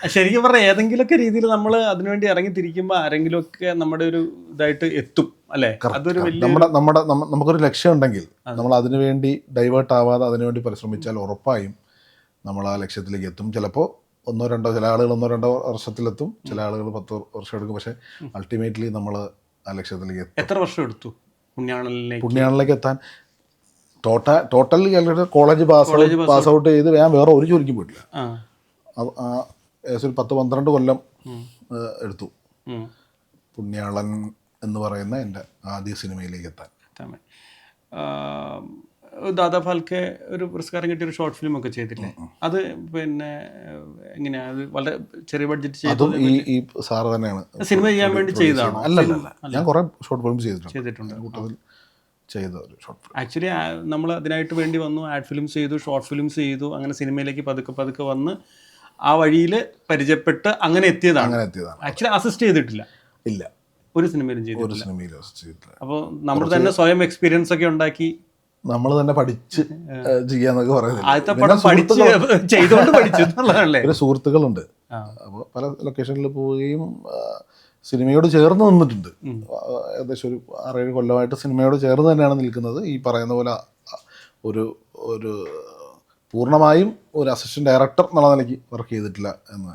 ശരിക്കും പറഞ്ഞാൽ ഏതെങ്കിലുമൊക്കെ രീതിയിൽ നമ്മൾ അതിനുവേണ്ടി ഇറങ്ങി തിരിക്കുമ്പോൾ ആരെങ്കിലുമൊക്കെ നമ്മുടെ ഒരു ഇതായിട്ട് എത്തും അല്ലേ? അതൊരു വലിയ നമുക്കൊരു ലക്ഷ്യം ഉണ്ടെങ്കിൽ നമ്മൾ അതിനുവേണ്ടി ഡൈവേർട്ട് ആവാതെ അതിനുവേണ്ടി പരിശ്രമിച്ചാൽ ഉറപ്പായും നമ്മൾ ആ ലക്ഷ്യത്തിലേക്ക് എത്തും. ചിലപ്പോൾ ചില ആളുകൾ 1-2 വർഷത്തിലെത്തും, ചില ആളുകൾ 10 വർഷം എടുക്കും. പക്ഷേ അൾട്ടിമേറ്റ്ലി നമ്മൾ ആ ലക്ഷ്യത്തിലേക്ക് എത്തും. എത്ര വർഷം എടുത്തു പുണ്യാളനിലേക്ക് എത്താൻ? ടോട്ടൽ കോളേജ് പാസ് ഔട്ട് ചെയ്ത് ഞാൻ വേറെ ഒരു ജോലിക്കും പോയിട്ടില്ല. ഏകദേശം 10-12 കൊല്ലം എടുത്തു പുണ്യാളൻ എന്ന് പറയുന്ന എൻ്റെ ആദ്യ സിനിമയിലേക്ക് എത്താൻ. ദാദാ ഫാൽക്കെ ഒരു പുരസ്കാരം കിട്ടിയൊരു ഷോർട്ട് ഫിലിം ഒക്കെ ചെയ്തില്ലേ? അത് പിന്നെ എങ്ങനെയാ? അത് വളരെ ചെറിയ ബഡ്ജറ്റ് ചെയ്തതും ഈ സാറ് തന്നെയാണ് സിനിമ ചെയ്യാൻ വേണ്ടി ചെയ്തതാണോ? അല്ലല്ല, ഞാൻ കുറേ ഷോർട്ട് ഫിലിം ചെയ്തിട്ടുണ്ട്. കൂട്ടത്തിൽ ചെയ്ത ഒരു ഷോർട്ട് ഫിലിം. ആക്ച്വലി നമ്മൾ അതിനായിട്ട് വേണ്ടി വന്നു, ആഡ് ഫിലിംസ് ചെയ്തു, ഷോർട്ട് ഫിലിംസ് ചെയ്തു, അങ്ങനെ സിനിമയിലേക്ക് പതുക്കെ വന്ന് ആ വഴിയിൽ പരിചയപ്പെട്ട് അങ്ങനെ എത്തിയതാണ്. ആക്ച്വലി അസിസ്റ്റ് ചെയ്തിട്ടില്ല? ഇല്ല, ഒരു സിനിമയിലും ചെയ്തിട്ടില്ല. അപ്പോൾ നമ്മൾ തന്നെ സ്വയം എക്സ്പീരിയൻസ് ഒക്കെ ഉണ്ടാക്കി നമ്മൾ തന്നെ പഠിച്ച് ചെയ്യാന്നൊക്കെ പറയുന്നത്. സുഹൃത്തുക്കളുണ്ട്, അപ്പോൾ പല ലൊക്കേഷനിൽ പോവുകയും സിനിമയോട് ചേർന്ന് നിന്നിട്ടുണ്ട്. ഏകദേശം ഒരു 6-7 കൊല്ലമായിട്ട് സിനിമയോട് ചേർന്ന് തന്നെയാണ് നിൽക്കുന്നത്. ഈ പറയുന്ന പോലെ ഒരു പൂർണ്ണമായും ഒരു അസിസ്റ്റന്റ് ഡയറക്ടർ എന്നുള്ള നിലയ്ക്ക് വർക്ക് ചെയ്തിട്ടില്ല എന്ന്